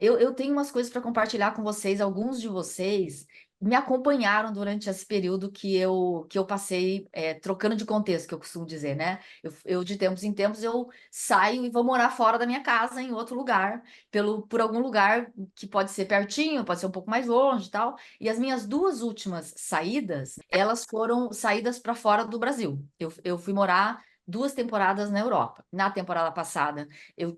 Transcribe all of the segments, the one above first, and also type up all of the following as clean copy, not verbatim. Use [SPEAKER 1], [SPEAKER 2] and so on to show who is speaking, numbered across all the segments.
[SPEAKER 1] Eu tenho umas coisas para compartilhar com vocês. Alguns de vocês me acompanharam durante esse período que eu passei trocando de contexto, que eu costumo dizer, né? De tempos em tempos, eu saio e vou morar fora da minha casa, em outro lugar, por algum lugar que pode ser pertinho, pode ser um pouco mais longe e tal. E as minhas duas últimas saídas, elas foram saídas para fora do Brasil. Eu fui morar 2 temporadas na Europa. Na temporada passada,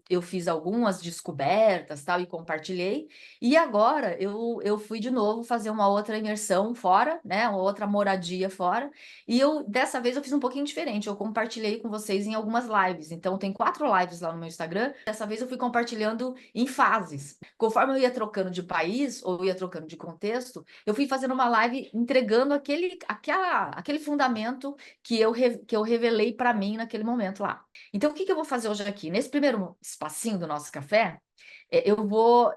[SPEAKER 1] eu fiz algumas descobertas, tal, e compartilhei. E agora eu fui de novo fazer uma outra imersão fora, né? Uma outra moradia fora. E dessa vez eu fiz um pouquinho diferente. Eu compartilhei com vocês em algumas lives. Então tem 4 lives lá no meu Instagram. Dessa vez eu fui compartilhando em fases. Conforme eu ia trocando de país ou ia trocando de contexto, eu fui fazendo uma live entregando aquele fundamento que eu revelei para mim naquele momento lá. Então, o que que eu vou fazer hoje aqui? Nesse primeiro espacinho do nosso café, eu vou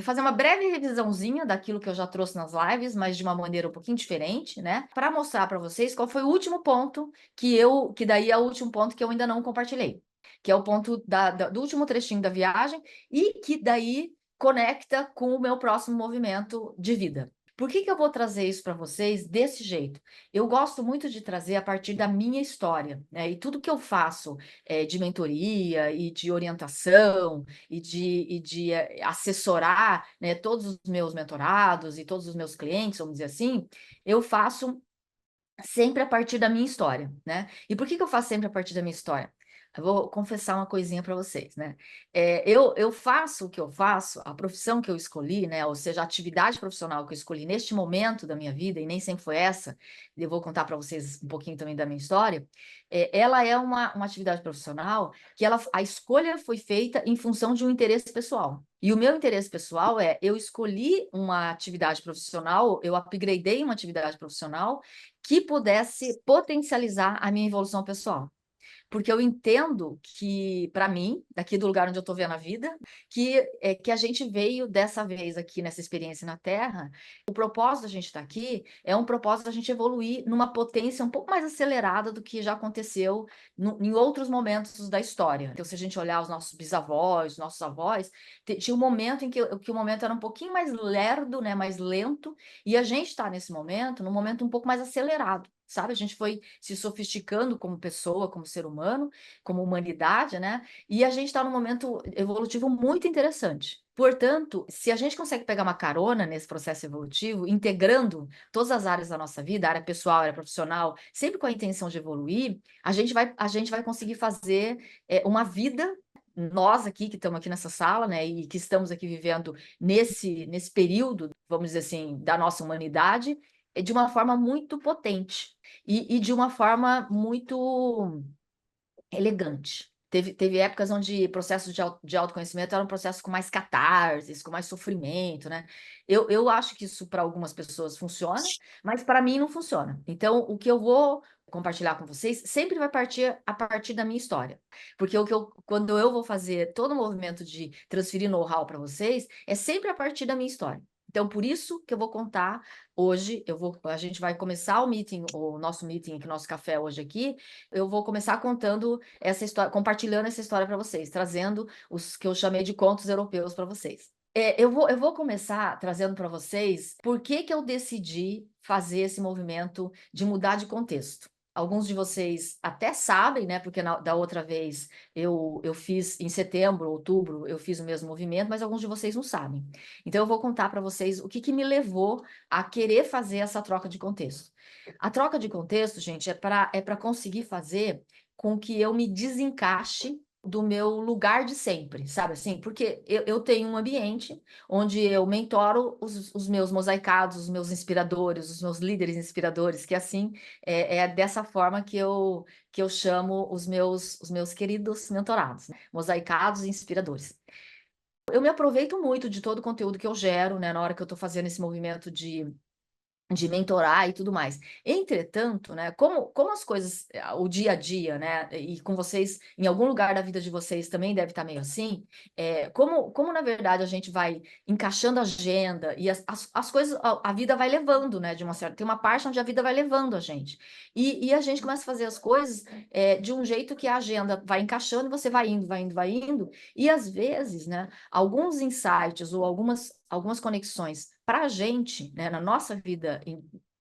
[SPEAKER 1] fazer uma breve revisãozinha daquilo que eu já trouxe nas lives, mas de uma maneira um pouquinho diferente, né? Para mostrar para vocês qual foi o último ponto que daí é o último ponto que eu ainda não compartilhei, que é o ponto do último trechinho da viagem e que daí conecta com o meu próximo movimento de vida. Por que que eu vou trazer isso para vocês desse jeito? Eu gosto muito de trazer a partir da minha história, né? E tudo que eu faço de mentoria e de orientação e de assessorar, né, todos os meus mentorados e todos os meus clientes, vamos dizer assim, eu faço sempre a partir da minha história, né? E por que que eu faço sempre a partir da minha história? Eu vou confessar uma coisinha para vocês, né? Eu faço o que eu faço, a profissão que eu escolhi, né? Ou seja, a atividade profissional que eu escolhi neste momento da minha vida, e nem sempre foi essa, eu vou contar para vocês um pouquinho também da minha história. Ela é uma atividade profissional que a escolha foi feita em função de um interesse pessoal. E o meu interesse pessoal eu escolhi uma atividade profissional, eu upgradei uma atividade profissional que pudesse potencializar a minha evolução pessoal. Porque eu entendo que, para mim, daqui do lugar onde eu estou vendo a vida, que a gente veio dessa vez aqui nessa experiência na Terra. O propósito da gente estar aqui é um propósito da gente evoluir numa potência um pouco mais acelerada do que já aconteceu em outros momentos da história. Então, se a gente olhar os nossos bisavós, nossos avós, tinha um momento em que o momento era um pouquinho mais lerdo, né, mais lento, e a gente está nesse momento, num momento um pouco mais acelerado. Sabe, a gente foi se sofisticando como pessoa, como ser humano, como humanidade, né? E a gente está num momento evolutivo muito interessante. Portanto, se a gente consegue pegar uma carona nesse processo evolutivo, integrando todas as áreas da nossa vida, área pessoal, área profissional, sempre com a intenção de evoluir, a gente vai conseguir fazer uma vida. Nós aqui que estamos aqui nessa sala, né, e que estamos aqui vivendo nesse período, vamos dizer assim, da nossa humanidade, de uma forma muito potente e de uma forma muito elegante. Teve épocas onde processos de autoconhecimento eram processos com mais catarse, com mais sofrimento, né? Eu acho que isso para algumas pessoas funciona, mas para mim não funciona. Então, o que eu vou compartilhar com vocês sempre vai partir a partir da minha história. Porque quando eu vou fazer todo o movimento de transferir know-how para vocês, é sempre a partir da minha história. Então, por isso que eu vou contar hoje, a gente vai começar o nosso meeting, o nosso café hoje aqui, eu vou começar contando essa história, compartilhando essa história para vocês, trazendo os que eu chamei de contos europeus para vocês. Eu vou começar trazendo para vocês por que que eu decidi fazer esse movimento de mudar de contexto. Alguns de vocês até sabem, né? Porque da outra vez eu fiz em setembro, outubro, eu fiz o mesmo movimento, mas alguns de vocês não sabem. Então eu vou contar para vocês o que que me levou a querer fazer essa troca de contexto. A troca de contexto, gente, é para conseguir fazer com que eu me desencaixe do meu lugar de sempre, sabe assim? Porque eu tenho um ambiente onde eu mentoro os meus mosaicados, os meus inspiradores, os meus líderes inspiradores, que assim é dessa forma que eu chamo os meus queridos mentorados, né? Mosaicados e inspiradores. Eu me aproveito muito de todo o conteúdo que eu gero, né, na hora que eu estou fazendo esse movimento de mentorar e tudo mais. Entretanto, né, como as coisas, o dia a dia, né, e com vocês, em algum lugar da vida de vocês também deve estar meio assim, como na verdade a gente vai encaixando a agenda e as coisas, a vida vai levando, né, de uma certa, tem uma parte onde a vida vai levando a gente. E a gente começa a fazer as coisas de um jeito que a agenda vai encaixando e você vai indo, vai indo, vai indo, e às vezes, né, alguns insights ou algumas conexões para a gente, né, na nossa vida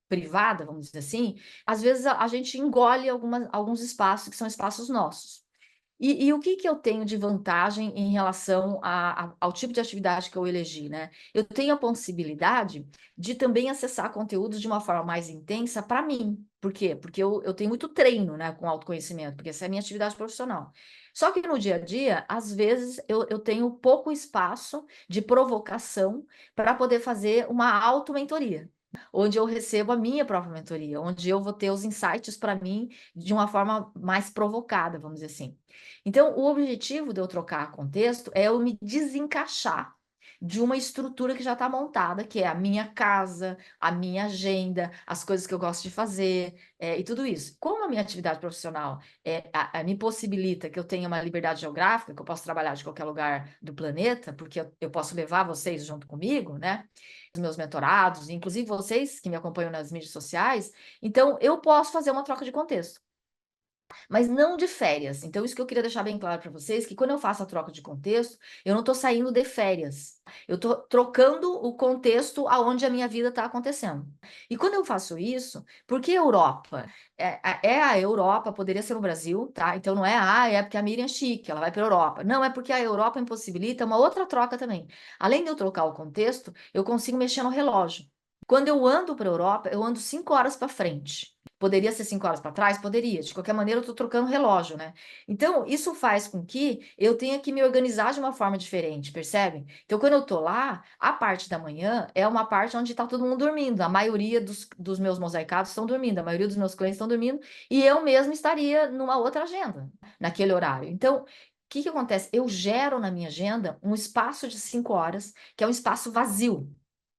[SPEAKER 1] privada, vamos dizer assim, às vezes a gente engole alguns espaços que são espaços nossos. E o que que eu tenho de vantagem em relação ao tipo de atividade que eu elegi, né? Eu tenho a possibilidade de também acessar conteúdos de uma forma mais intensa para mim. Por quê? Porque eu tenho muito treino, né, com autoconhecimento, porque essa é a minha atividade profissional. Só que no dia a dia, às vezes, eu tenho pouco espaço de provocação para poder fazer uma auto-mentoria, onde eu recebo a minha própria mentoria, onde eu vou ter os insights para mim de uma forma mais provocada, vamos dizer assim. Então, o objetivo de eu trocar contexto é eu me desencaixar de uma estrutura que já está montada, que é a minha casa, a minha agenda, as coisas que eu gosto de fazer, e tudo isso. Como a minha atividade profissional me possibilita que eu tenha uma liberdade geográfica, que eu posso trabalhar de qualquer lugar do planeta, porque eu posso levar vocês junto comigo, né? Os meus mentorados, inclusive vocês que me acompanham nas mídias sociais, então eu posso fazer uma troca de contexto, mas não de férias. Então, isso que eu queria deixar bem claro para vocês, que quando eu faço a troca de contexto, eu não estou saindo de férias. Eu estou trocando o contexto aonde a minha vida está acontecendo. E quando eu faço isso, porque Europa? É a Europa, poderia ser no Brasil, tá? Então não é porque a Miriam é chique, ela vai para a Europa. Não, é porque a Europa impossibilita uma outra troca também. Além de eu trocar o contexto, eu consigo mexer no relógio. Quando eu ando para a Europa, eu ando 5 horas para frente. Poderia ser 5 horas para trás? Poderia. De qualquer maneira, eu estou trocando relógio, né? Então, isso faz com que eu tenha que me organizar de uma forma diferente, percebe? Então, quando eu estou lá, a parte da manhã é uma parte onde está todo mundo dormindo. A maioria dos meus mosaicados estão dormindo, a maioria dos meus clientes estão dormindo, e eu mesma estaria numa outra agenda, naquele horário. Então, o que que acontece? Eu gero na minha agenda um espaço de 5 horas, que é um espaço vazio.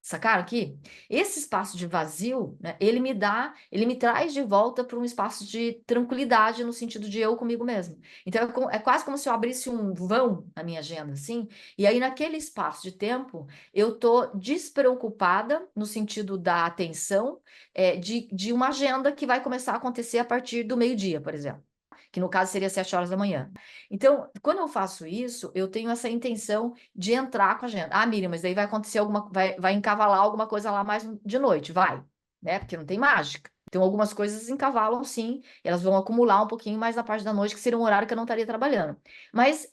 [SPEAKER 1] Sacaram aqui? Esse espaço de vazio, né, ele me traz de volta para um espaço de tranquilidade no sentido de eu comigo mesmo. Então é quase como se eu abrisse um vão na minha agenda, assim, e aí naquele espaço de tempo eu tô despreocupada no sentido da atenção, de uma agenda que vai começar a acontecer a partir do meio-dia, por exemplo, que no caso seria 7 horas da manhã. Então, quando eu faço isso, eu tenho essa intenção de entrar com a agenda. Ah, Miriam, mas daí vai acontecer vai encavalar alguma coisa lá mais de noite, vai, né? Porque não tem mágica. Então, algumas coisas encavalam sim, elas vão acumular um pouquinho mais na parte da noite, que seria um horário que eu não estaria trabalhando. Mas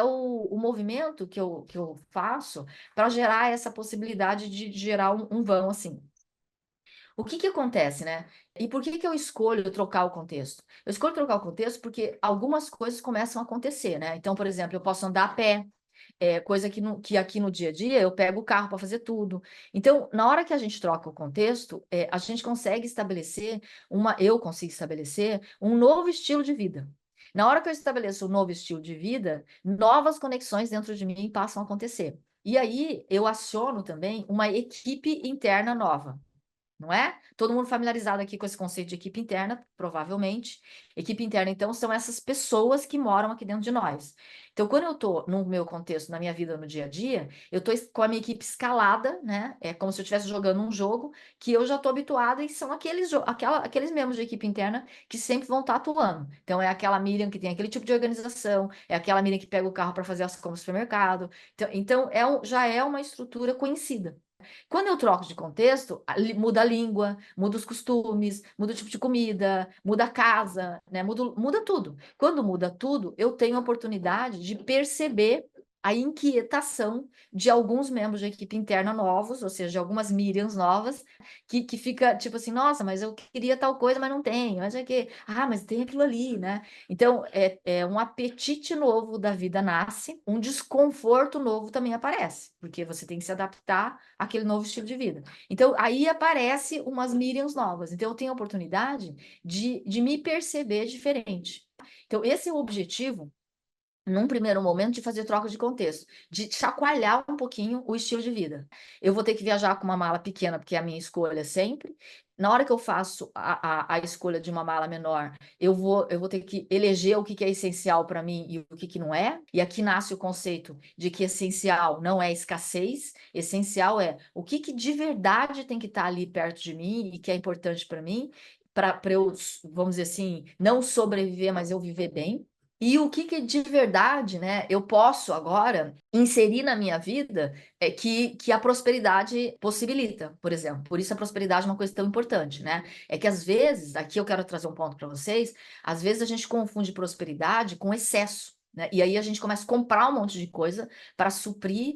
[SPEAKER 1] o movimento que eu faço para gerar essa possibilidade de gerar um vão assim. O que que acontece, né? E por que que eu escolho trocar o contexto? Eu escolho trocar o contexto porque algumas coisas começam a acontecer, né? Então, por exemplo, eu posso andar a pé, coisa que aqui no dia a dia eu pego o carro para fazer tudo. Então, na hora que a gente troca o contexto, a gente consegue estabelecer eu consigo estabelecer um novo estilo de vida. Na hora que eu estabeleço um novo estilo de vida, novas conexões dentro de mim passam a acontecer. E aí eu aciono também uma equipe interna nova. Não é? Todo mundo familiarizado aqui com esse conceito de equipe interna, provavelmente. Equipe interna, então, são essas pessoas que moram aqui dentro de nós. Então, quando eu estou no meu contexto, na minha vida, no dia a dia, eu estou com a minha equipe escalada, né? É como se eu estivesse jogando um jogo que eu já estou habituada e são aqueles membros de equipe interna que sempre vão estar atuando. Então, é aquela Miriam que tem aquele tipo de organização, é aquela Miriam que pega o carro para fazer as compras no supermercado. Então já é uma estrutura conhecida. Quando eu troco de contexto, muda a língua, muda os costumes, muda o tipo de comida, muda a casa, né? Muda tudo. Quando muda tudo, eu tenho a oportunidade de perceber a inquietação de alguns membros da equipe interna novos, ou seja, de algumas Miriams novas, que fica tipo assim, nossa, mas eu queria tal coisa, mas não tenho. Mas é que, mas tem aquilo ali, né? Então, é um apetite novo da vida nasce, um desconforto novo também aparece, porque você tem que se adaptar àquele novo estilo de vida. Então, aí aparece umas Miriams novas. Então, eu tenho a oportunidade de me perceber diferente. Então, esse é o objetivo num primeiro momento, de fazer troca de contexto, de chacoalhar um pouquinho o estilo de vida. Eu vou ter que viajar com uma mala pequena, porque é a minha escolha sempre. Na hora que eu faço a escolha de uma mala menor, eu vou ter que eleger o que que é essencial para mim e o que que não é. E aqui nasce o conceito de que essencial não é escassez, essencial é o que que de verdade tem que estar ali perto de mim e que é importante para mim, para eu, vamos dizer assim, não sobreviver, mas eu viver bem. E o que que de verdade, né, eu posso agora inserir na minha vida que a prosperidade possibilita, por exemplo. Por isso a prosperidade é uma coisa tão importante, né? É que às vezes, aqui eu quero trazer um ponto para vocês, às vezes a gente confunde prosperidade com excesso. Né? E aí a gente começa a comprar um monte de coisa para suprir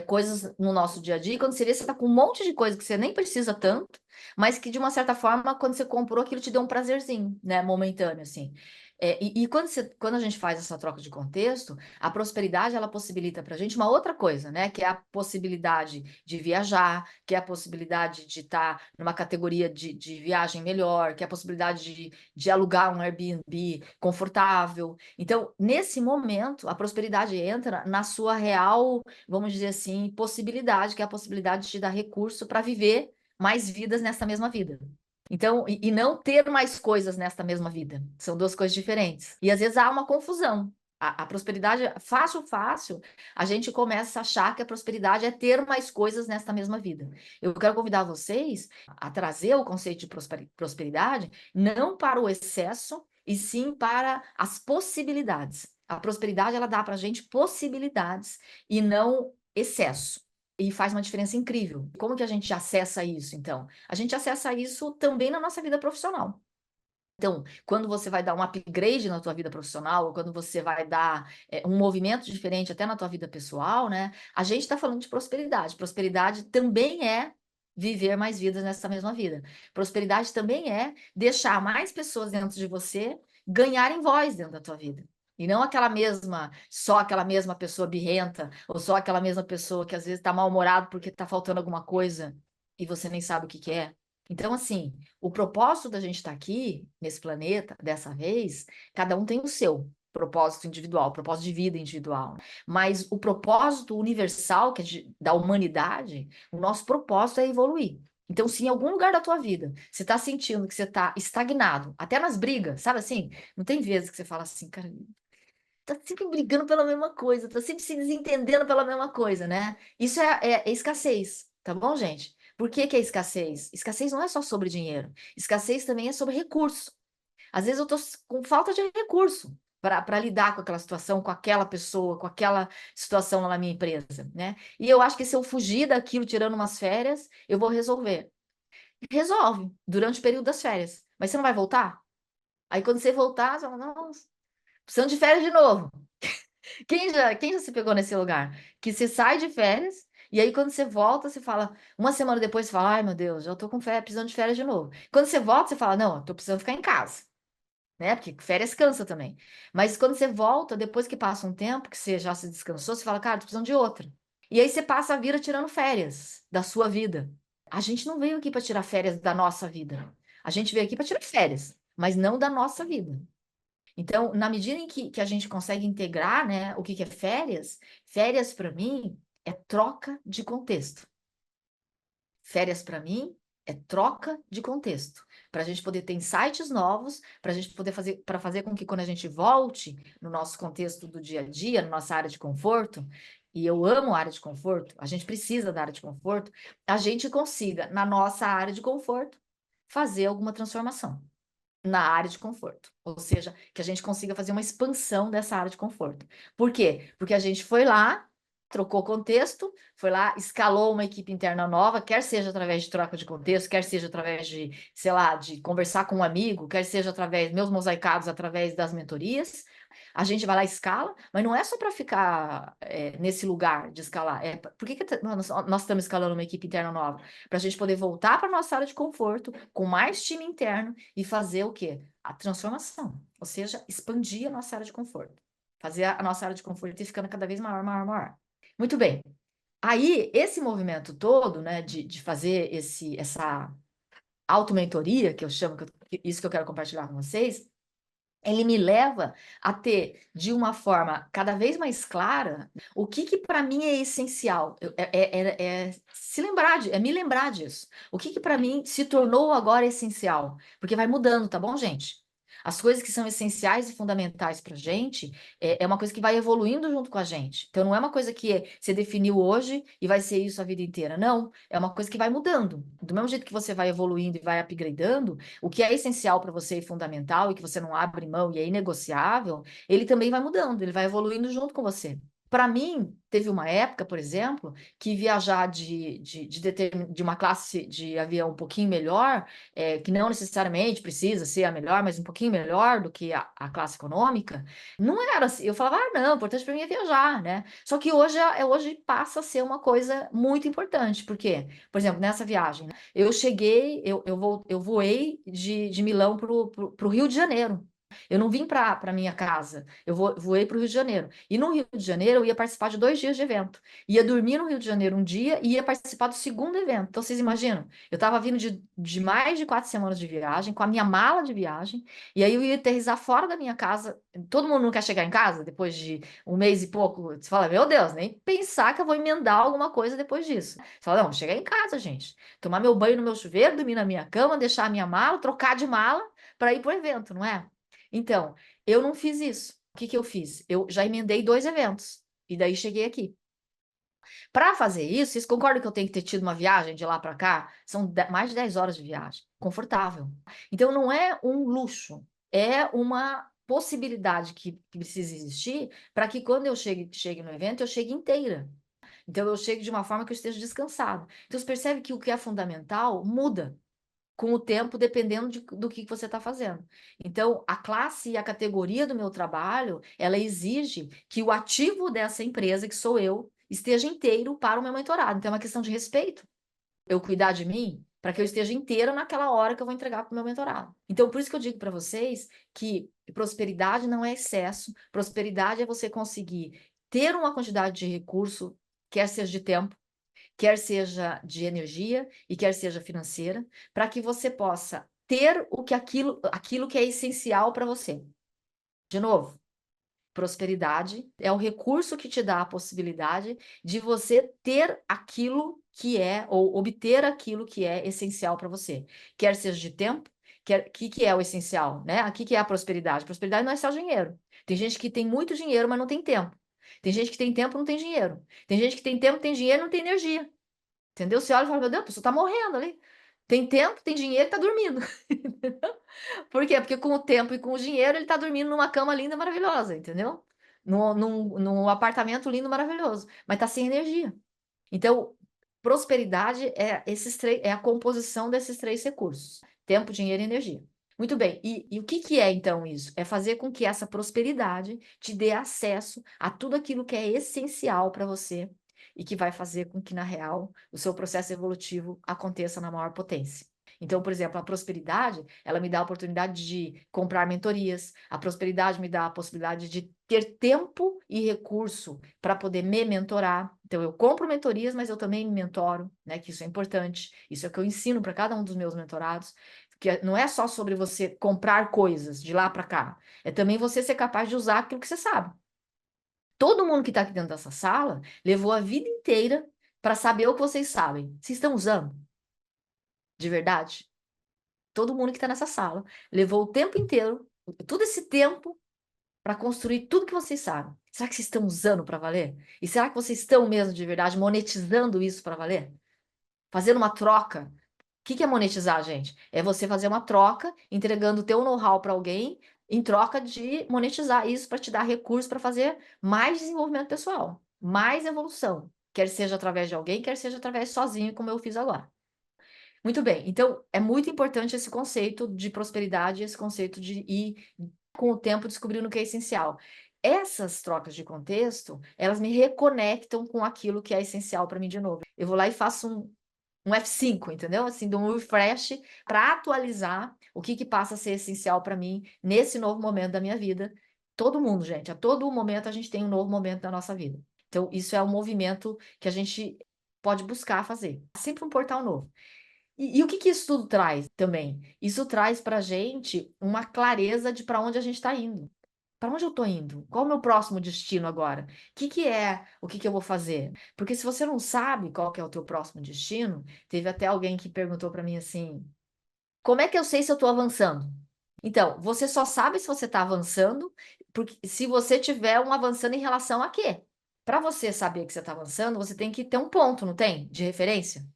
[SPEAKER 1] coisas no nosso dia a dia. E quando você vê, você está com um monte de coisa que você nem precisa tanto, mas que de uma certa forma, quando você comprou, aquilo te deu um prazerzinho, né? Momentâneo, assim. E quando a gente faz essa troca de contexto, a prosperidade ela possibilita para a gente uma outra coisa, né? Que é a possibilidade de viajar, que é a possibilidade de estar numa categoria de viagem melhor, que é a possibilidade de alugar um Airbnb confortável. Então, nesse momento, a prosperidade entra na sua real, vamos dizer assim, possibilidade, que é a possibilidade de te dar recurso para viver mais vidas nessa mesma vida. Então, e não ter mais coisas nesta mesma vida. São duas coisas diferentes. E às vezes há uma confusão. A prosperidade, fácil, fácil, a gente começa a achar que a prosperidade é ter mais coisas nesta mesma vida. Eu quero convidar vocês a trazer o conceito de prosperidade não para o excesso, e sim para as possibilidades. A prosperidade, ela dá para a gente possibilidades e não excesso. E faz uma diferença incrível. Como que a gente acessa isso, então? A gente acessa isso também na nossa vida profissional. Então, quando você vai dar um upgrade na tua vida profissional, ou quando você vai dar um movimento diferente até na tua vida pessoal, né? A gente está falando de prosperidade. Prosperidade também é viver mais vidas nessa mesma vida. Prosperidade também é deixar mais pessoas dentro de você ganharem voz dentro da tua vida. E não só aquela mesma pessoa birrenta, ou só aquela mesma pessoa que às vezes está mal-humorado porque está faltando alguma coisa e você nem sabe o que que é. Então, assim, o propósito da gente estar aqui, nesse planeta, dessa vez, cada um tem o seu propósito individual, propósito de vida individual. Mas o propósito universal, que é da humanidade, o nosso propósito é evoluir. Então, se em algum lugar da tua vida você está sentindo que você está estagnado, até nas brigas, sabe assim? Não tem vezes que você fala assim, cara, tá sempre brigando pela mesma coisa, tá sempre se desentendendo pela mesma coisa, né? Isso é escassez, tá bom, gente? Por que que é escassez? Escassez não é só sobre dinheiro. Escassez também é sobre recurso. Às vezes eu tô com falta de recurso para lidar com aquela situação, com aquela pessoa, com aquela situação lá na minha empresa, né? E eu acho que se eu fugir daquilo, tirando umas férias, eu vou resolver. Resolve durante o período das férias. Mas você não vai voltar? Aí quando você voltar, você fala, não, precisando de férias de novo. Quem já se pegou nesse lugar? Que você sai de férias, e aí quando você volta, você fala, uma semana depois você fala, ai meu Deus, já tô com férias, precisando de férias de novo. Quando você volta, você fala, não, eu tô precisando ficar em casa, né? Porque férias cansa também. Mas quando você volta, depois que passa um tempo, que você já se descansou, você fala, cara, tô precisando de outra. E aí você passa a vida tirando férias da sua vida. A gente não veio aqui para tirar férias da nossa vida. A gente veio aqui para tirar férias, mas não da nossa vida. Então, na medida em que a gente consegue integrar, né, o que que é férias, férias para mim é troca de contexto. Férias para mim é troca de contexto, para a gente poder ter insights novos, para a gente poder fazer, para fazer com que quando a gente volte no nosso contexto do dia a dia, na nossa área de conforto, e eu amo a área de conforto, a gente precisa da área de conforto, a gente consiga, na nossa área de conforto, fazer alguma transformação na área de conforto. Ou seja, que a gente consiga fazer uma expansão dessa área de conforto. Por quê? Porque a gente foi lá, trocou contexto, foi lá, escalou uma equipe interna nova, quer seja através de troca de contexto, quer seja através de, sei lá, de conversar com um amigo, quer seja através meus mosaicados, através das mentorias. A gente vai lá e escala, mas não é só para ficar nesse lugar de escalar. Por que nós estamos escalando uma equipe interna nova? Para a gente poder voltar para a nossa área de conforto, com mais time interno e fazer o quê? A transformação, ou seja, expandir a nossa área de conforto. Fazer a nossa área de conforto ir ficando cada vez maior, maior, maior. Muito bem. Aí, esse movimento todo, né, de fazer essa auto-mentoria, que eu chamo, isso que eu quero compartilhar com vocês, ele me leva a ter, de uma forma cada vez mais clara, o que que para mim é essencial. Se lembrar, é me lembrar disso. O que que para mim se tornou agora essencial? Porque vai mudando, tá bom, gente? As coisas que são essenciais e fundamentais para gente é uma coisa que vai evoluindo junto com a gente. Então, não é uma coisa que você definiu hoje e vai ser isso a vida inteira. Não, é uma coisa que vai mudando. Do mesmo jeito que você vai evoluindo e vai upgradando, o que é essencial para você e fundamental e que você não abre mão e é inegociável, ele também vai mudando, ele vai evoluindo junto com você. Para mim, teve uma época, por exemplo, que viajar de uma classe de avião um pouquinho melhor, que não necessariamente precisa ser a melhor, mas um pouquinho melhor do que a classe econômica, não era assim. Eu falava, ah, não, o importante para mim é viajar, né? Só que hoje passa a ser uma coisa muito importante. Por quê? Por exemplo, nessa viagem, né, eu voei de Milão para o Rio de Janeiro. Eu não vim para minha casa, voei para o Rio de Janeiro. E no Rio de Janeiro eu ia participar de 2 dias de evento. Ia dormir no Rio de Janeiro um dia e ia participar do segundo evento. Então vocês imaginam, eu estava vindo de mais de 4 semanas de viagem, com a minha mala de viagem, e aí eu ia aterrissar fora da minha casa. Todo mundo não quer chegar em casa depois de um mês e pouco. Você fala, meu Deus, nem pensar que eu vou emendar alguma coisa depois disso. Você fala, não, chegar em casa, gente. Tomar meu banho no meu chuveiro, dormir na minha cama, deixar a minha mala, trocar de mala para ir para o evento, não é? Então, eu não fiz isso. O que que eu fiz? Eu já emendei 2 eventos. E daí cheguei aqui. Para fazer isso, vocês concordam que eu tenho que ter tido uma viagem de lá para cá? São mais de 10 horas de viagem. Confortável. Então, não é um luxo. É uma possibilidade que precisa existir para que quando eu chegue no evento, eu chegue inteira. Então, eu chego de uma forma que eu esteja descansado. Então, você percebe que o que é fundamental muda com o tempo, dependendo do que você está fazendo. Então, a classe e a categoria do meu trabalho, ela exige que o ativo dessa empresa, que sou eu, esteja inteiro para o meu mentorado. Então, é uma questão de respeito. Eu cuidar de mim para que eu esteja inteira naquela hora que eu vou entregar para o meu mentorado. Então, por isso que eu digo para vocês que prosperidade não é excesso, prosperidade é você conseguir ter uma quantidade de recurso, quer seja de tempo, quer seja de energia e quer seja financeira, para que você possa ter aquilo que é essencial para você. De novo, prosperidade é o recurso que te dá a possibilidade de você ter aquilo que é, ou obter aquilo que é essencial para você. Quer seja de tempo, que é o essencial, né? Aqui que é a prosperidade. Prosperidade não é só dinheiro. Tem gente que tem muito dinheiro, mas não tem tempo. Tem gente que tem tempo, não tem dinheiro. Tem gente que tem tempo, tem dinheiro, não tem energia. Entendeu? Você olha e fala, meu Deus, a pessoa tá morrendo ali. Tem tempo, tem dinheiro, tá dormindo. Por quê? Porque com o tempo e com o dinheiro, ele tá dormindo numa cama linda, maravilhosa, entendeu? Num apartamento lindo, maravilhoso, mas tá sem energia. Então, prosperidade é a composição desses 3 recursos: tempo, dinheiro e energia. Muito bem, e o que que é então isso? É fazer com que essa prosperidade te dê acesso a tudo aquilo que é essencial para você e que vai fazer com que, na real, o seu processo evolutivo aconteça na maior potência. Então, por exemplo, a prosperidade, ela me dá a oportunidade de comprar mentorias, a prosperidade me dá a possibilidade de ter tempo e recurso para poder me mentorar. Então, eu compro mentorias, mas eu também me mentoro, né? Que isso é importante. Isso é o que eu ensino para cada um dos meus mentorados, que não é só sobre você comprar coisas de lá para cá, é também você ser capaz de usar aquilo que você sabe. Todo mundo que está aqui dentro dessa sala levou a vida inteira para saber o que vocês sabem. Vocês estão usando? De verdade? Todo mundo que está nessa sala levou o tempo inteiro, todo esse tempo, para construir tudo que vocês sabem. Será que vocês estão usando para valer? E será que vocês estão mesmo de verdade monetizando isso para valer? Fazendo uma troca? O que que é monetizar, gente? É você fazer uma troca, entregando o teu know-how para alguém, em troca de monetizar isso para te dar recursos para fazer mais desenvolvimento pessoal, mais evolução, quer seja através de alguém, quer seja através sozinho, como eu fiz agora. Muito bem, então é muito importante esse conceito de prosperidade, esse conceito de ir com o tempo descobrindo o que é essencial. Essas trocas de contexto, elas me reconectam com aquilo que é essencial para mim de novo. Eu vou lá e faço um F5, entendeu? Assim, dou um refresh para atualizar o que passa a ser essencial para mim nesse novo momento da minha vida. Todo mundo, gente, a todo momento a gente tem um novo momento da nossa vida. Então, isso é um movimento que a gente pode buscar fazer. Sempre um portal novo. E o que que isso tudo traz também? Isso traz para a gente uma clareza de para onde a gente está indo. Para onde eu estou indo? Qual é o meu próximo destino agora? Que é o que eu vou fazer? Porque se você não sabe qual que é o teu próximo destino, teve até alguém que perguntou para mim assim: como é que eu sei se eu estou avançando? Então, você só sabe se você está avançando, porque se você tiver um avançando em relação a quê? Para você saber que você está avançando, você tem que ter um ponto, não tem? De referência.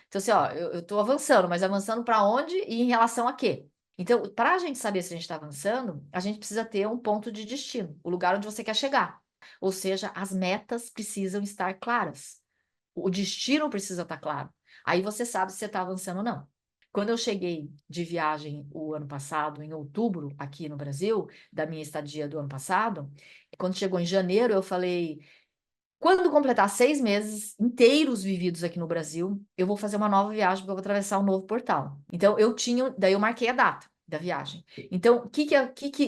[SPEAKER 1] Então, assim, ó, eu estou avançando, mas avançando para onde e em relação a quê? Então, para a gente saber se a gente está avançando, a gente precisa ter um ponto de destino, o lugar onde você quer chegar. Ou seja, as metas precisam estar claras. O destino precisa estar claro. Aí você sabe se você está avançando ou não. Quando eu cheguei de viagem o ano passado, em outubro, aqui no Brasil, da minha estadia do ano passado, quando chegou em janeiro, eu falei: quando completar 6 meses inteiros vividos aqui no Brasil, eu vou fazer uma nova viagem, porque eu vou atravessar um novo portal. Então, daí eu marquei a data da viagem. Então,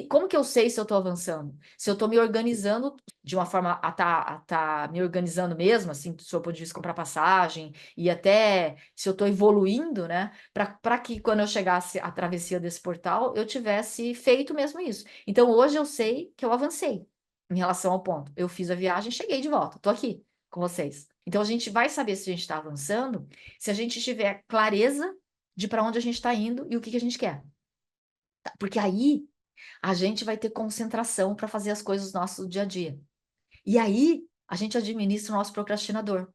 [SPEAKER 1] como que eu sei se eu estou avançando? Se eu estou me organizando de uma forma a tá me organizando mesmo, assim, do seu ponto de vista, comprar passagem, e até se eu estou evoluindo, né? Para que quando eu chegasse à travessia desse portal, eu tivesse feito mesmo isso. Então, hoje eu sei que eu avancei em relação ao ponto. Eu fiz a viagem, cheguei de volta, tô aqui com vocês. Então a gente vai saber se a gente está avançando, se a gente tiver clareza de para onde a gente está indo e o que que a gente quer. Tá? Porque aí a gente vai ter concentração para fazer as coisas do nosso dia a dia. E aí a gente administra o nosso procrastinador.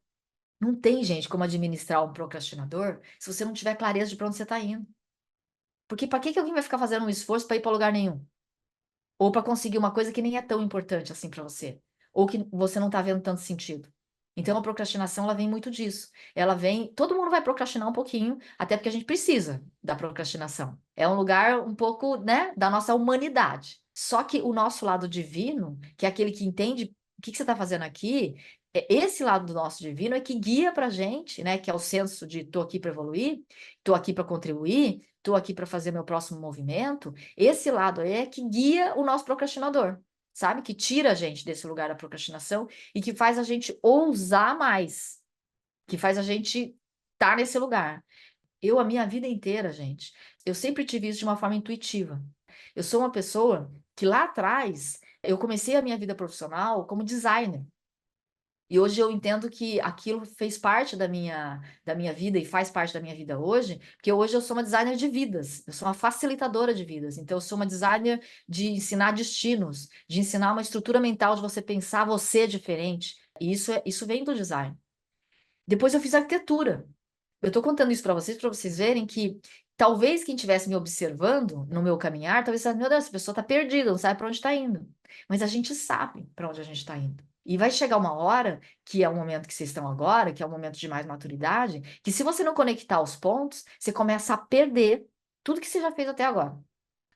[SPEAKER 1] Não tem, gente, como administrar um procrastinador se você não tiver clareza de para onde você está indo. Porque para que alguém vai ficar fazendo um esforço para ir para lugar nenhum? Ou para conseguir uma coisa que nem é tão importante assim para você, ou que você não está vendo tanto sentido. Então a procrastinação ela vem muito disso. Ela vem, todo mundo vai procrastinar um pouquinho, até porque a gente precisa da procrastinação. É um lugar um pouco, né, da nossa humanidade. Só que o nosso lado divino, que é aquele que entende o que você está fazendo aqui, esse lado do nosso divino é que guia para a gente, né, que é o senso de estou aqui para evoluir, estou aqui para contribuir, estou aqui para fazer meu próximo movimento. Esse lado aí é que guia o nosso procrastinador, sabe? Que tira a gente desse lugar da procrastinação e que faz a gente ousar mais, que faz a gente estar nesse lugar. A minha vida inteira, gente, eu sempre tive isso de uma forma intuitiva. Eu sou uma pessoa que lá atrás, eu comecei a minha vida profissional como designer. E hoje eu entendo que aquilo fez parte da minha vida e faz parte da minha vida hoje, porque hoje eu sou uma designer de vidas, eu sou uma facilitadora de vidas. Então, eu sou uma designer de ensinar destinos, de ensinar uma estrutura mental de você pensar você diferente. E isso vem do design. Depois eu fiz arquitetura. Eu estou contando isso para vocês verem que talvez quem estivesse me observando no meu caminhar, talvez sabe, meu Deus, essa pessoa está perdida, não sabe para onde está indo. Mas a gente sabe para onde a gente está indo. E vai chegar uma hora, que é o momento que vocês estão agora, que é o momento de mais maturidade, que se você não conectar os pontos, você começa a perder tudo que você já fez até agora.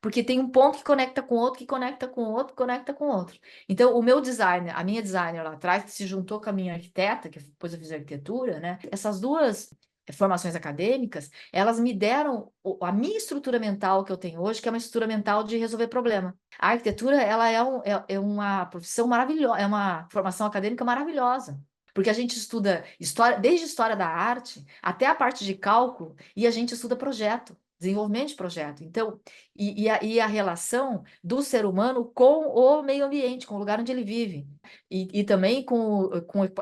[SPEAKER 1] Porque tem um ponto que conecta com outro, que conecta com outro, que conecta com outro. Então, o meu designer, a minha designer lá atrás, que se juntou com a minha arquiteta, que depois eu fiz arquitetura, né? Essas duas formações acadêmicas, elas me deram a minha estrutura mental que eu tenho hoje, que é uma estrutura mental de resolver problema. A arquitetura, ela é uma profissão maravilhosa, é uma formação acadêmica maravilhosa. Porque a gente estuda história, desde história da arte até a parte de cálculo, e a gente estuda projeto, desenvolvimento de projeto. Então, e a relação do ser humano com o meio ambiente, com o lugar onde ele vive, e também com o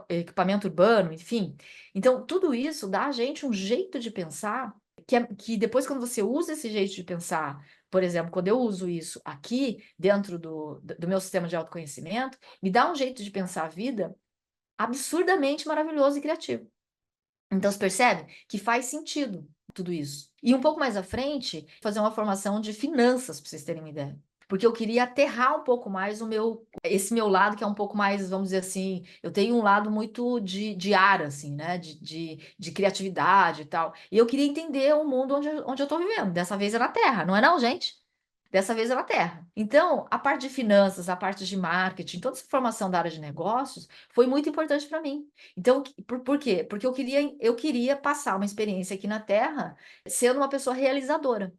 [SPEAKER 1] equipamento urbano, enfim. Então, tudo isso dá a gente um jeito de pensar que depois, quando você usa esse jeito de pensar, por exemplo, quando eu uso isso aqui, dentro do meu sistema de autoconhecimento, me dá um jeito de pensar a vida absurdamente maravilhoso e criativo. Então, você percebe que faz sentido tudo isso. E um pouco mais à frente, fazer uma formação de finanças, para vocês terem uma ideia. Porque eu queria aterrar um pouco mais esse meu lado, que é um pouco mais, vamos dizer assim, eu tenho um lado muito de ar, assim, né? De criatividade e tal. E eu queria entender o mundo onde eu estou vivendo. Dessa vez é na Terra, não é não, gente? Dessa vez é na Terra. Então, a parte de finanças, a parte de marketing, toda essa formação da área de negócios foi muito importante para mim. Então, por quê? Porque eu queria passar uma experiência aqui na Terra sendo uma pessoa realizadora.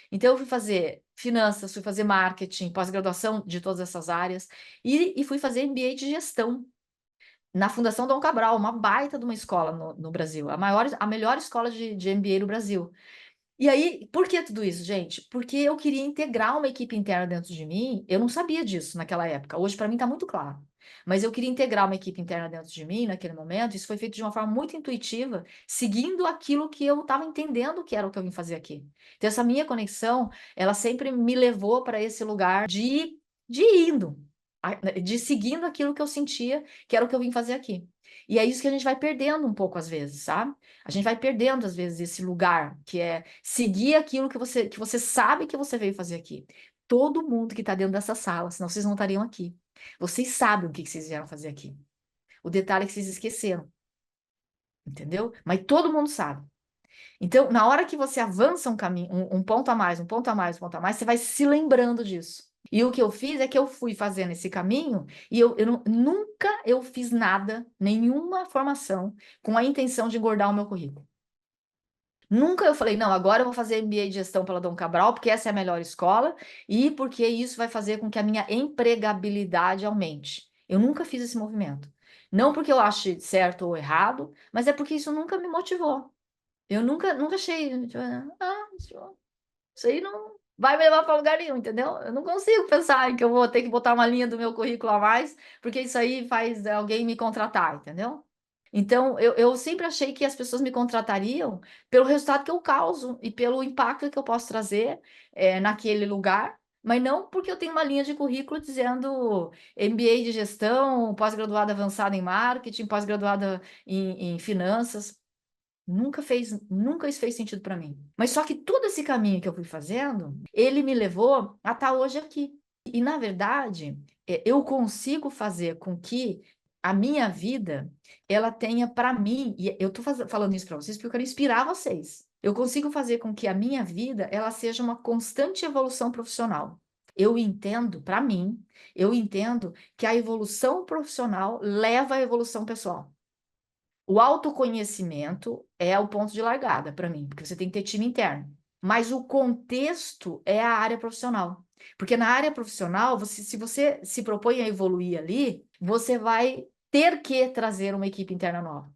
[SPEAKER 1] Então, eu fui fazer finanças, fui fazer marketing, pós-graduação de todas essas áreas, e fui fazer MBA de gestão. na Fundação Dom Cabral, uma baita de uma escola no Brasil, a melhor escola de MBA no Brasil. E aí, por que tudo isso, gente? Porque eu queria integrar uma equipe interna dentro de mim. Eu não sabia disso naquela época. Hoje, para mim, está muito claro. Mas eu queria integrar uma equipe interna dentro de mim naquele momento. Isso foi feito de uma forma muito intuitiva, seguindo aquilo que eu estava entendendo que era o que eu vim fazer aqui. Então, essa minha conexão, ela sempre me levou para esse lugar de indo, de seguindo aquilo que eu sentia que era o que eu vim fazer aqui. E é isso que a gente vai perdendo um pouco às vezes, sabe? A gente vai perdendo, às vezes, esse lugar, que é seguir aquilo que você sabe que você veio fazer aqui. Todo mundo que está dentro dessa sala, senão vocês não estariam aqui. Vocês sabem o que vocês vieram fazer aqui. O detalhe é que vocês esqueceram, entendeu? Mas todo mundo sabe. Então, na hora que você avança um caminho, um ponto a mais, um ponto a mais, um ponto a mais, você vai se lembrando disso. E o que eu fiz é que eu fui fazendo esse caminho e nunca eu fiz nada, nenhuma formação, com a intenção de engordar o meu currículo. Nunca eu falei, não, agora eu vou fazer MBA de gestão pela Dom Cabral, porque essa é a melhor escola e porque isso vai fazer com que a minha empregabilidade aumente. Eu nunca fiz esse movimento. Não porque eu ache certo ou errado, mas é porque isso nunca me motivou. Eu nunca achei, tipo, isso aí não vai me levar para lugar nenhum, entendeu? Eu não consigo pensar em que eu vou ter que botar uma linha do meu currículo a mais, porque isso aí faz alguém me contratar, entendeu? Então, eu sempre achei que as pessoas me contratariam pelo resultado que eu causo e pelo impacto que eu posso trazer naquele lugar, mas não porque eu tenho uma linha de currículo dizendo MBA de gestão, pós-graduada avançada em marketing, pós-graduada em finanças. Nunca isso fez sentido para mim. Mas só que todo esse caminho que eu fui fazendo, ele me levou a estar hoje aqui. E, na verdade, eu consigo fazer com que a minha vida, ela tenha para mim, e eu estou falando isso para vocês porque eu quero inspirar vocês. Eu consigo fazer com que a minha vida, ela seja uma constante evolução profissional. Eu entendo, para mim, eu entendo que a evolução profissional leva à evolução pessoal. O autoconhecimento é o ponto de largada para mim, porque você tem que ter time interno. Mas o contexto é a área profissional. Porque na área profissional, se você se propõe a evoluir ali, você vai ter que trazer uma equipe interna nova.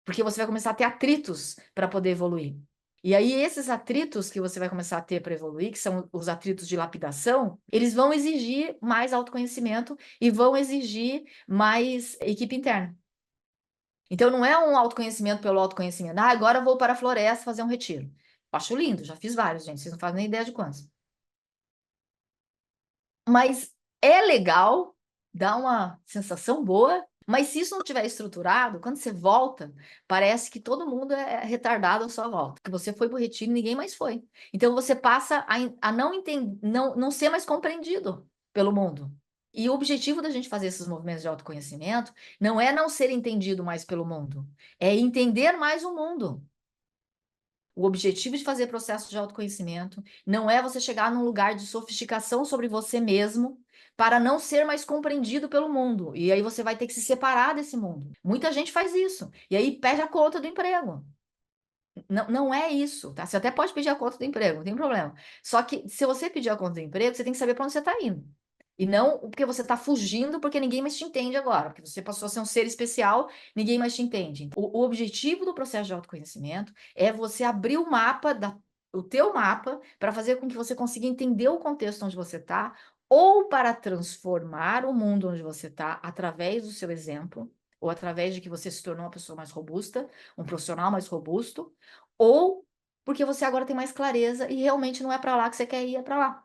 [SPEAKER 1] Porque você vai começar a ter atritos para poder evoluir. E aí, esses atritos que você vai começar a ter para evoluir, que são os atritos de lapidação, eles vão exigir mais autoconhecimento e vão exigir mais equipe interna. Então, não é um autoconhecimento pelo autoconhecimento. Ah, agora eu vou para a floresta fazer um retiro. Acho lindo, já fiz vários, gente. Vocês não fazem nem ideia de quantos. Mas é legal, dá uma sensação boa, mas se isso não estiver estruturado, quando você volta, parece que todo mundo é retardado à sua volta. Que você foi para o retiro e ninguém mais foi. Então você passa a não entender, não ser mais compreendido pelo mundo. E o objetivo da gente fazer esses movimentos de autoconhecimento não é não ser entendido mais pelo mundo, é entender mais o mundo. O objetivo de fazer processo de autoconhecimento não é você chegar num lugar de sofisticação sobre você mesmo para não ser mais compreendido pelo mundo. E aí você vai ter que se separar desse mundo. Muita gente faz isso. E aí perde a conta do emprego. Não, não é isso, tá? Você até pode pedir a conta do emprego, não tem problema. Só que se você pedir a conta do emprego, você tem que saber para onde você está indo. E não porque você está fugindo porque ninguém mais te entende agora, porque você passou a ser um ser especial, ninguém mais te entende. O objetivo do processo de autoconhecimento é você abrir o mapa, o teu mapa, para fazer com que você consiga entender o contexto onde você está, ou para transformar o mundo onde você está através do seu exemplo, ou através de que você se tornou uma pessoa mais robusta, um profissional mais robusto, ou porque você agora tem mais clareza e realmente não é para lá que você quer ir, é para lá.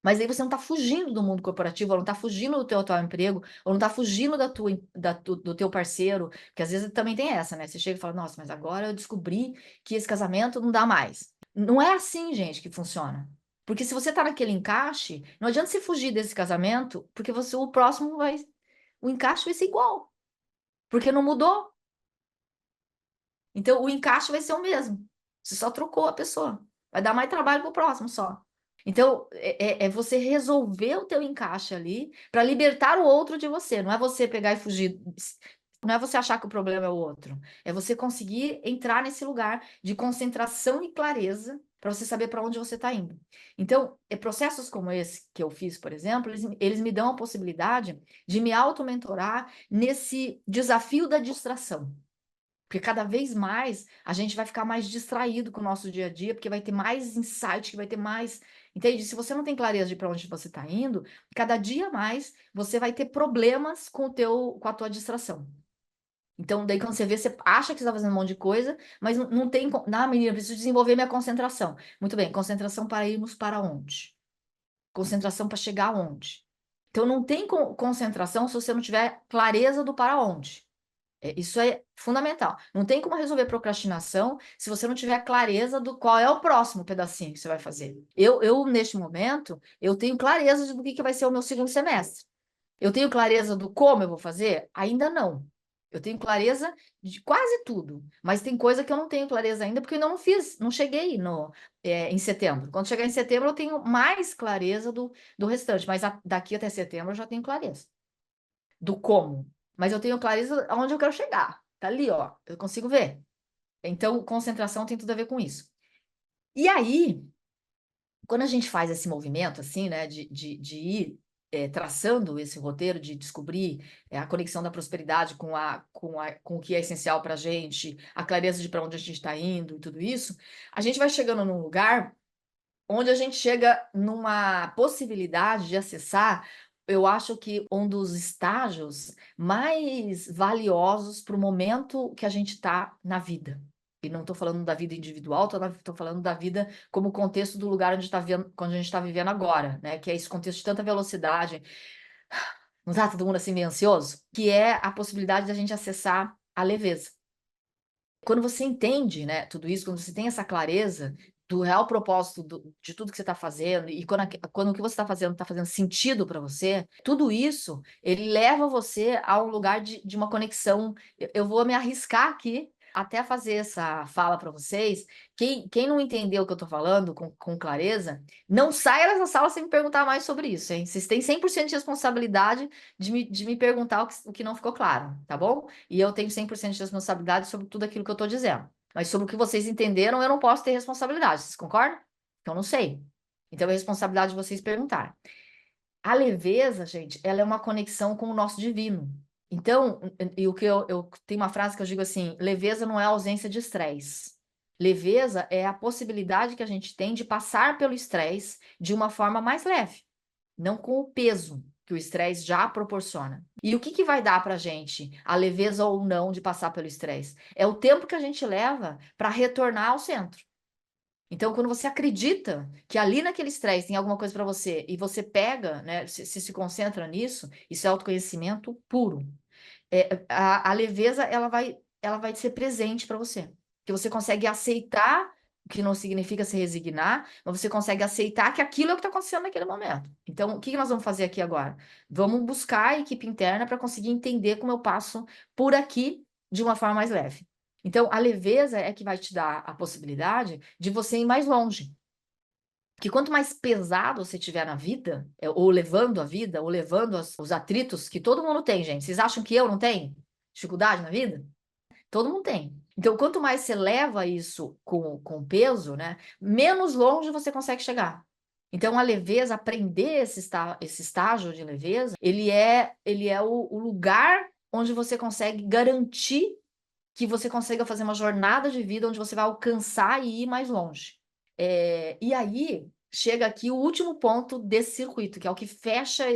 [SPEAKER 1] Mas aí você não está fugindo do mundo corporativo, ou não está fugindo do teu atual emprego, ou não está fugindo do teu parceiro, porque às vezes também tem essa, né? Você chega e fala, nossa, mas agora eu descobri que esse casamento não dá mais. Não é assim, gente, que funciona. Porque se você está naquele encaixe, não adianta você fugir desse casamento, porque o próximo o encaixe vai ser igual, porque não mudou. Então o encaixe vai ser o mesmo. Você só trocou a pessoa. Vai dar mais trabalho pro próximo só. Então, é você resolver o teu encaixe ali para libertar o outro de você. Não é você pegar e fugir. Não é você achar que o problema é o outro, é você conseguir entrar nesse lugar de concentração e clareza para você saber para onde você está indo. Então, processos como esse que eu fiz, por exemplo, eles me dão a possibilidade de me auto-mentorar nesse desafio da distração. Porque cada vez mais a gente vai ficar mais distraído com o nosso dia a dia, porque vai ter mais insight, que vai ter mais. Entende? Se você não tem clareza de para onde você está indo, cada dia mais você vai ter problemas com a tua distração. Então, daí quando você vê, você acha que você está fazendo um monte de coisa, mas não tem. Menina, eu preciso desenvolver minha concentração. Muito bem, concentração para irmos para onde? Concentração para chegar aonde? Então, não tem concentração se você não tiver clareza do para onde. Isso é fundamental. Não tem como resolver procrastinação se você não tiver clareza do qual é o próximo pedacinho que você vai fazer. Neste momento, eu tenho clareza do que vai ser o meu segundo semestre. Eu tenho clareza do como eu vou fazer? Ainda não. Eu tenho clareza de quase tudo, mas tem coisa que eu não tenho clareza ainda, porque eu ainda não fiz, não cheguei em setembro. Quando chegar em setembro, eu tenho mais clareza do restante, mas daqui até setembro eu já tenho clareza do como. Mas eu tenho clareza aonde eu quero chegar. Tá ali, ó, eu consigo ver. Então, concentração tem tudo a ver com isso. E aí, quando a gente faz esse movimento, assim, né, de ir traçando esse roteiro, de descobrir a conexão da prosperidade com o que é essencial para a gente, a clareza de para onde a gente está indo e tudo isso, a gente vai chegando num lugar onde a gente chega numa possibilidade de acessar, eu acho que um dos estágios mais valiosos para o momento que a gente está na vida. E não estou falando da vida individual, estou falando da vida como contexto do lugar onde a gente está vivendo agora, né? Que é esse contexto de tanta velocidade, não está todo mundo assim meio ansioso? Que é a possibilidade da gente acessar a leveza. Quando você entende, né, tudo isso, quando você tem essa clareza do real propósito de tudo que você está fazendo, e quando o que você está fazendo sentido para você, tudo isso, ele leva você a um lugar de uma conexão. Eu vou me arriscar aqui até fazer essa fala para vocês. Quem não entendeu o que eu estou falando com clareza, não saia dessa sala sem me perguntar mais sobre isso, hein? Vocês têm 100% de responsabilidade de me perguntar o que não ficou claro, tá bom? E eu tenho 100% de responsabilidade sobre tudo aquilo que eu estou dizendo. Mas sobre o que vocês entenderam, eu não posso ter responsabilidade. Vocês concordam? Então, não sei. Então, é responsabilidade de vocês perguntar. A leveza, gente, ela é uma conexão com o nosso divino. Então, e o que eu tenho uma frase que eu digo assim: leveza não é ausência de estresse. Leveza é a possibilidade que a gente tem de passar pelo estresse de uma forma mais leve, não com o peso que o estresse já proporciona. E o que vai dar para a gente a leveza ou não de passar pelo estresse? É o tempo que a gente leva para retornar ao centro. Então, quando você acredita que ali naquele estresse tem alguma coisa para você e você pega, né, se concentra nisso, isso é autoconhecimento puro. A leveza ela vai ser presente para você, que você consegue aceitar, o que não significa se resignar, mas você consegue aceitar que aquilo é o que está acontecendo naquele momento. Então, o que nós vamos fazer aqui agora? Vamos buscar a equipe interna para conseguir entender como eu passo por aqui de uma forma mais leve. Então, a leveza é que vai te dar a possibilidade de você ir mais longe. Que quanto mais pesado você tiver na vida, ou levando a vida, ou levando os atritos que todo mundo tem, gente. Vocês acham que eu não tenho dificuldade na vida? Todo mundo tem. Então, quanto mais você leva isso com peso, né, menos longe você consegue chegar. Então, a leveza, aprender esse estágio de leveza, ele é o lugar onde você consegue garantir que você consiga fazer uma jornada de vida onde você vai alcançar e ir mais longe. E aí chega aqui o último ponto desse circuito, que é o que fecha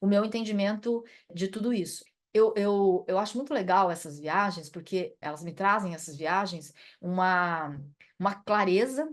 [SPEAKER 1] o meu entendimento de tudo isso. Eu acho muito legal essas viagens, porque elas me trazem, essas viagens, uma clareza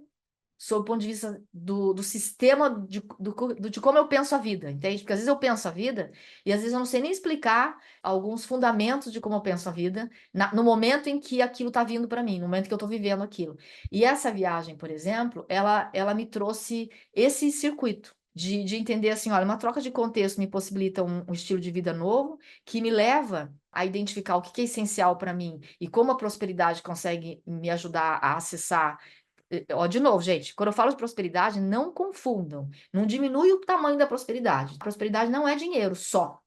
[SPEAKER 1] sob o ponto de vista do sistema de como eu penso a vida, entende? Porque às vezes eu penso a vida e às vezes eu não sei nem explicar alguns fundamentos de como eu penso a vida no momento em que aquilo está vindo para mim, no momento que eu estou vivendo aquilo. E essa viagem, por exemplo, ela me trouxe esse circuito. De entender assim, olha, uma troca de contexto me possibilita um estilo de vida novo que me leva a identificar o que é essencial para mim e como a prosperidade consegue me ajudar a acessar. Ó, de novo, gente, quando eu falo de prosperidade, não confundam. Não diminui o tamanho da prosperidade. Prosperidade não é dinheiro só.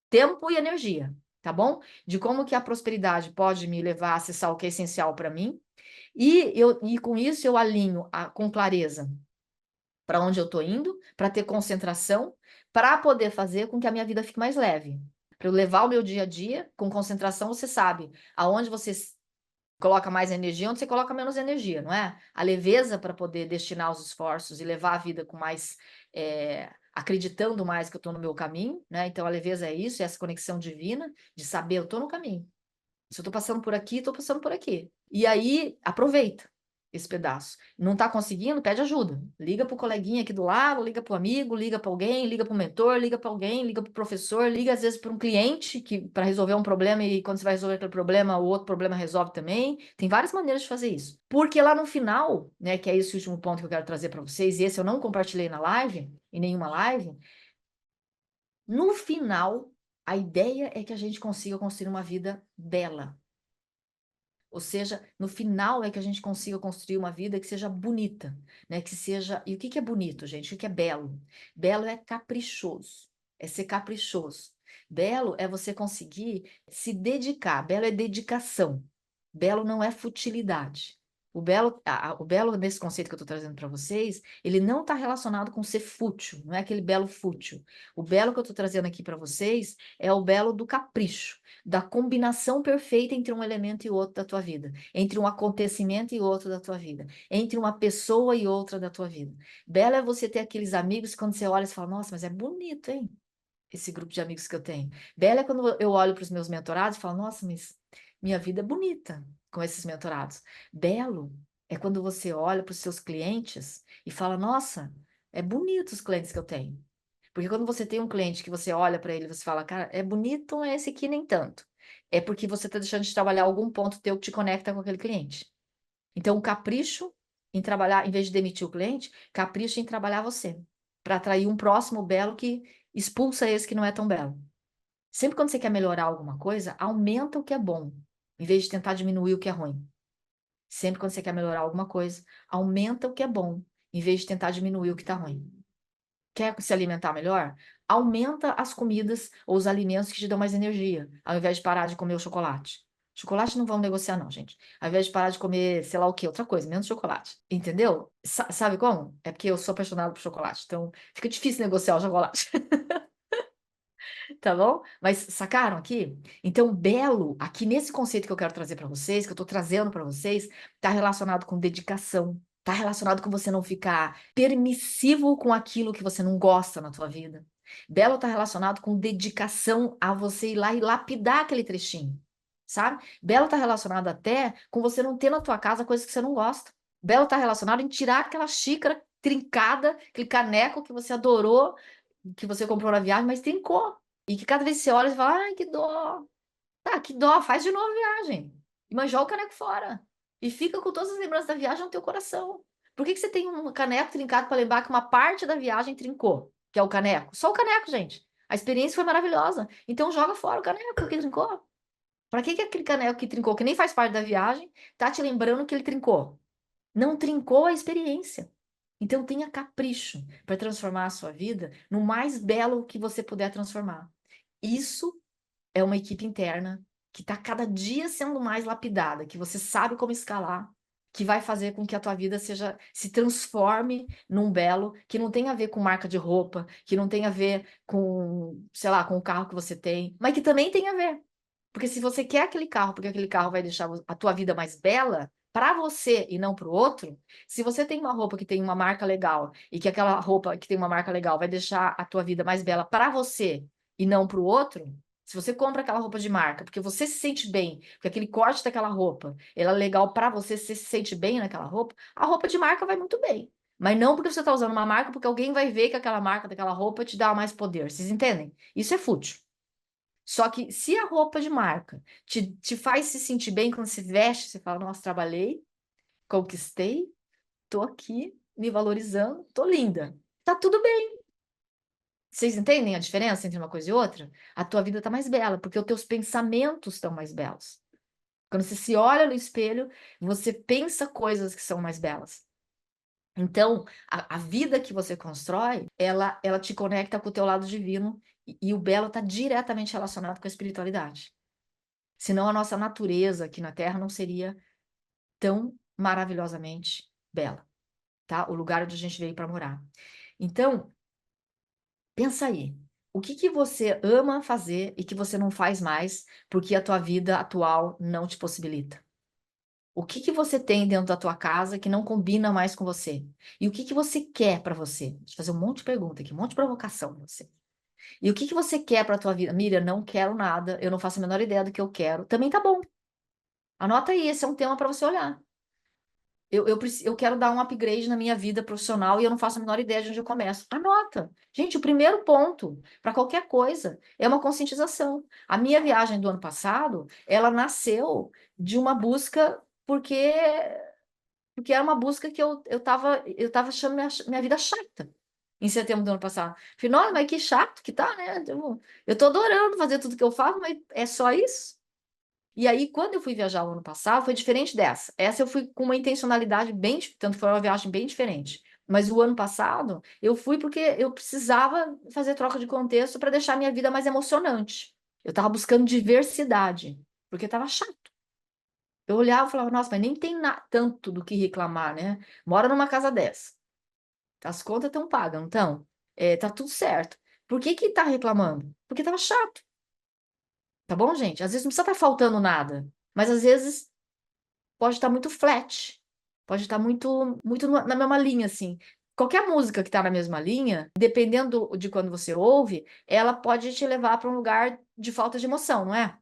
[SPEAKER 1] Tempo e energia. tá bom? De como que a prosperidade pode me levar a acessar o que é essencial para mim, e com isso eu alinho com clareza para onde eu estou indo, para ter concentração, para poder fazer com que a minha vida fique mais leve. Para eu levar o meu dia a dia com concentração, você sabe aonde você coloca mais energia, onde você coloca menos energia, não é? A leveza para poder destinar os esforços e levar a vida com mais, acreditando mais que eu estou no meu caminho, né? Então a leveza é isso, é essa conexão divina de saber eu estou no caminho. Se eu estou passando por aqui, estou passando por aqui. E aí, aproveita esse pedaço. Não está conseguindo? Pede ajuda. Liga para o coleguinha aqui do lado, liga para o amigo, liga para alguém, liga para o mentor, liga para alguém, liga para o professor, liga às vezes para um cliente que para resolver um problema e quando você vai resolver aquele problema, o outro problema resolve também. Tem várias maneiras de fazer isso. Porque lá no final, né, que é esse último ponto que eu quero trazer para vocês, e esse eu não compartilhei na live, em nenhuma live, no final, a ideia é que a gente consiga construir uma vida bela. Ou seja, no final é que a gente consiga construir uma vida que seja bonita, né? Que seja. E o que que é bonito, gente? O que é belo? Belo é caprichoso, é ser caprichoso. Belo é você conseguir se dedicar. Belo é dedicação. Belo não é futilidade. O belo, nesse conceito que eu estou trazendo para vocês, ele não está relacionado com ser fútil, não é aquele belo fútil. O belo que eu estou trazendo aqui para vocês é o belo do capricho, da combinação perfeita entre um elemento e outro da tua vida, entre um acontecimento e outro da tua vida, entre uma pessoa e outra da tua vida. Belo é você ter aqueles amigos que quando você olha, você fala, nossa, mas é bonito, hein? Esse grupo de amigos que eu tenho. Belo é quando eu olho para os meus mentorados e falo, nossa, mas minha vida é bonita com esses mentorados. Belo é quando você olha para os seus clientes e fala, nossa, é bonito os clientes que eu tenho. Porque quando você tem um cliente que você olha para ele e você fala, cara, é bonito, mas esse aqui nem tanto. É porque você está deixando de trabalhar algum ponto teu que te conecta com aquele cliente. Então, o capricho em trabalhar, em vez de demitir o cliente, capricho em trabalhar você, para atrair um próximo belo que expulsa esse que não é tão belo. Sempre quando você quer melhorar alguma coisa, aumenta o que é bom, em vez de tentar diminuir o que é ruim. Sempre quando você quer melhorar alguma coisa, aumenta o que é bom, em vez de tentar diminuir o que está ruim. Quer se alimentar melhor? Aumenta as comidas ou os alimentos que te dão mais energia, ao invés de parar de comer o chocolate. Chocolate não vamos negociar, não, gente. Ao invés de parar de comer, sei lá o quê, outra coisa, menos chocolate. Entendeu? Sabe como? É porque eu sou apaixonado por chocolate, então fica difícil negociar o chocolate. Tá bom? Mas sacaram aqui? Então, belo, aqui nesse conceito que eu quero trazer para vocês, que eu estou trazendo para vocês, está relacionado com dedicação, está relacionado com você não ficar permissivo com aquilo que você não gosta na tua vida. Belo está relacionado com dedicação a você ir lá e lapidar aquele trechinho, sabe? Belo está relacionado até com você não ter na tua casa coisas que você não gosta. Belo está relacionado em tirar aquela xícara trincada, aquele caneco que você adorou, que você comprou na viagem, mas trincou. E que cada vez que você olha, você fala, ai, que dó. Tá, que dó, faz de novo a viagem. Mas joga o caneco fora. E fica com todas as lembranças da viagem no teu coração. Por que que você tem um caneco trincado para lembrar que uma parte da viagem trincou? Que é o caneco. Só o caneco, gente. A experiência foi maravilhosa. Então joga fora o caneco que trincou. Para que que aquele caneco que trincou, que nem faz parte da viagem, tá te lembrando que ele trincou? Não trincou a experiência. Então tenha capricho para transformar a sua vida no mais belo que você puder transformar. Isso é uma equipe interna que está cada dia sendo mais lapidada, que você sabe como escalar, que vai fazer com que a tua vida se transforme num belo que não tem a ver com marca de roupa, que não tem a ver com, sei lá, com o carro que você tem, mas que também tem a ver. Porque se você quer aquele carro, porque aquele carro vai deixar a tua vida mais bela para você e não para o outro, se você tem uma roupa que tem uma marca legal e que aquela roupa que tem uma marca legal vai deixar a tua vida mais bela para você e não para o outro, se você compra aquela roupa de marca porque você se sente bem, porque aquele corte daquela roupa, ela é legal para você, você se sente bem naquela roupa, a roupa de marca vai muito bem. Mas não porque você está usando uma marca, porque alguém vai ver que aquela marca daquela roupa te dá mais poder. Vocês entendem? Isso é fútil. Só que se a roupa de marca te faz se sentir bem quando se veste, você fala, nossa, trabalhei, conquistei, tô aqui me valorizando, tô linda. Tá tudo bem. Vocês entendem a diferença entre uma coisa e outra? A tua vida tá mais bela, porque os teus pensamentos estão mais belos. Quando você se olha no espelho, você pensa coisas que são mais belas. Então, a vida que você constrói, ela te conecta com o teu lado divino e o belo está diretamente relacionado com a espiritualidade. senão a nossa natureza aqui na Terra não seria tão maravilhosamente bela, tá? O lugar onde a gente veio para morar. Então, pensa aí, o que que você ama fazer e que você não faz mais porque a tua vida atual não te possibilita? O que que você tem dentro da tua casa que não combina mais com você? E o que que você quer para você? Deixa eu fazer um monte de pergunta aqui, um monte de provocação para você. E o que que você quer para tua vida? Miriam, não quero nada, eu não faço a menor ideia do que eu quero. Também tá bom. Anota aí, esse é um tema para você olhar. Eu quero dar um upgrade na minha vida profissional e eu não faço a menor ideia de onde eu começo. Anota. Gente, o primeiro ponto para qualquer coisa é uma conscientização. A minha viagem do ano passado, ela nasceu de uma busca porque era uma busca que eu tava achando minha vida chata em setembro do ano passado. Falei, nossa, mas que chato que tá, né? Eu tô adorando fazer tudo que eu faço, mas é só isso? E aí, quando eu fui viajar o ano passado, foi diferente dessa. Essa eu fui com uma intencionalidade tanto foi uma viagem bem diferente. Mas o ano passado, eu fui porque eu precisava fazer troca de contexto para deixar minha vida mais emocionante. Eu estava buscando diversidade, porque estava chato. Eu olhava e falava, nossa, mas nem tem tanto do que reclamar, né? Mora numa casa dessa. As contas estão pagas, não estão? É, tá tudo certo. Por que que tá reclamando? Porque estava chato, tá bom, gente? Às vezes não precisa estar faltando nada, mas às vezes pode estar muito flat, pode estar muito na mesma linha, assim. Qualquer música que está na mesma linha, dependendo de quando você ouve, ela pode te levar para um lugar de falta de emoção, não é?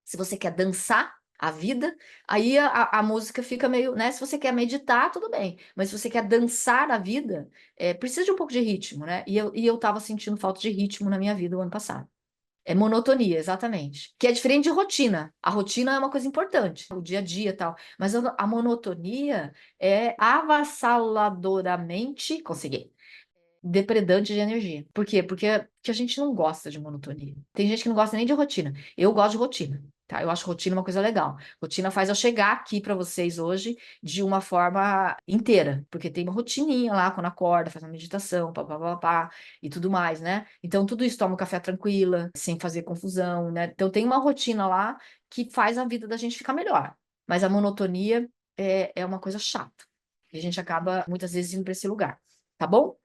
[SPEAKER 1] Se você quer dançar a vida, aí a música fica meio, né? Se você quer meditar, tudo bem. Mas se você quer dançar a vida, precisa de um pouco de ritmo, né? E eu tava sentindo falta de ritmo na minha vida o ano passado. É monotonia, exatamente. Que é diferente de rotina. A rotina é uma coisa importante, o dia a dia e tal. Mas a monotonia é avassaladoramente, consegui, depredante de energia. Por quê? Porque a gente não gosta de monotonia. Tem gente que não gosta nem de rotina. Eu gosto de rotina, tá? Eu acho rotina uma coisa legal. Rotina faz eu chegar aqui para vocês hoje de uma forma inteira, porque tem uma rotininha lá quando acorda, faz uma meditação, pá, e tudo mais, né? Então tudo isso toma um café tranquila, sem fazer confusão, né? Então tem uma rotina lá que faz a vida da gente ficar melhor. Mas a monotonia é uma coisa chata. E a gente acaba muitas vezes indo para esse lugar, tá bom?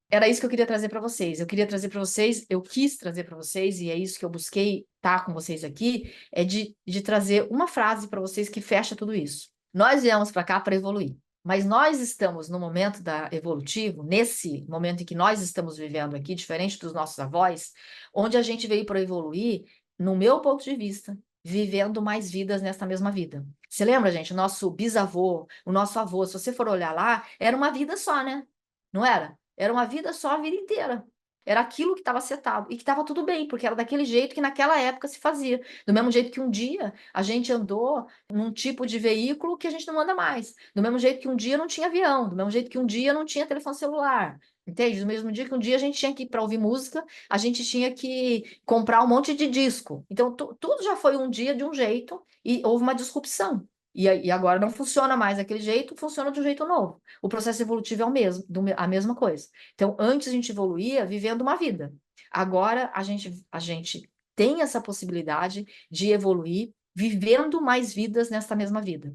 [SPEAKER 1] Era isso que eu queria trazer para vocês. Eu queria trazer para vocês, eu quis trazer para vocês, e é isso que eu busquei estar com vocês aqui, é de trazer uma frase para vocês que fecha tudo isso. Nós viemos para cá para evoluir, mas nós estamos no momento da evolutivo, nesse momento em que nós estamos vivendo aqui, diferente dos nossos avós, onde a gente veio para evoluir, no meu ponto de vista, vivendo mais vidas nesta mesma vida. Você lembra, gente? O nosso bisavô, o nosso avô, se você for olhar lá, era uma vida só, né? Não era? Era uma vida só a vida inteira. Era aquilo que estava setado e que estava tudo bem, porque era daquele jeito que naquela época se fazia. Do mesmo jeito que um dia a gente andou num tipo de veículo que a gente não anda mais. Do mesmo jeito que um dia não tinha avião. Do mesmo jeito que um dia não tinha telefone celular. Entende? Do mesmo dia que um dia a gente tinha que ir para ouvir música, a gente tinha que comprar um monte de disco. Então, tudo já foi um dia de um jeito e houve uma disrupção. E agora não funciona mais daquele jeito, funciona de um jeito novo. O processo evolutivo é o mesmo, a mesma coisa. Então, antes a gente evoluía vivendo uma vida. Agora a gente tem essa possibilidade de evoluir vivendo mais vidas nesta mesma vida.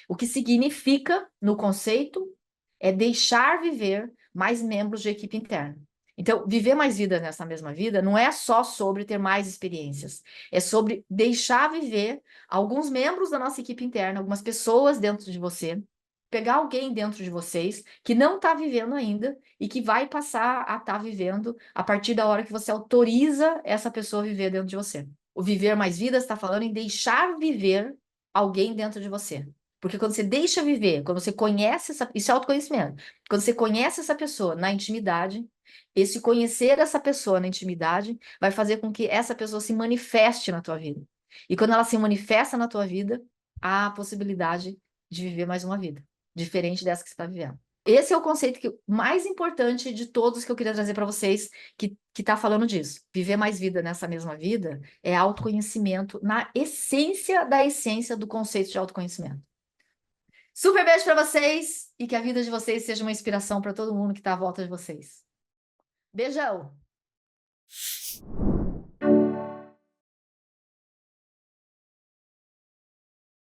[SPEAKER 1] O que significa, no conceito, é deixar viver mais membros de equipe interna. Então, viver mais vidas nessa mesma vida não é só sobre ter mais experiências, é sobre deixar viver alguns membros da nossa equipe interna, algumas pessoas dentro de você, pegar alguém dentro de vocês que não está vivendo ainda e que vai passar a estar vivendo a partir da hora que você autoriza essa pessoa a viver dentro de você. O viver mais vidas está falando em deixar viver alguém dentro de você. Porque quando você deixa viver, quando você conhece isso é autoconhecimento. Quando você conhece essa pessoa na intimidade, esse conhecer essa pessoa na intimidade vai fazer com que essa pessoa se manifeste na tua vida. E quando ela se manifesta na tua vida, há a possibilidade de viver mais uma vida, diferente dessa que você está vivendo. Esse é o conceito mais importante de todos que eu queria trazer para vocês, que está falando disso. Viver mais vida nessa mesma vida é autoconhecimento na essência da essência do conceito de autoconhecimento. Super beijo para vocês e que a vida de vocês seja uma inspiração para todo mundo que está à volta de vocês. Beijão!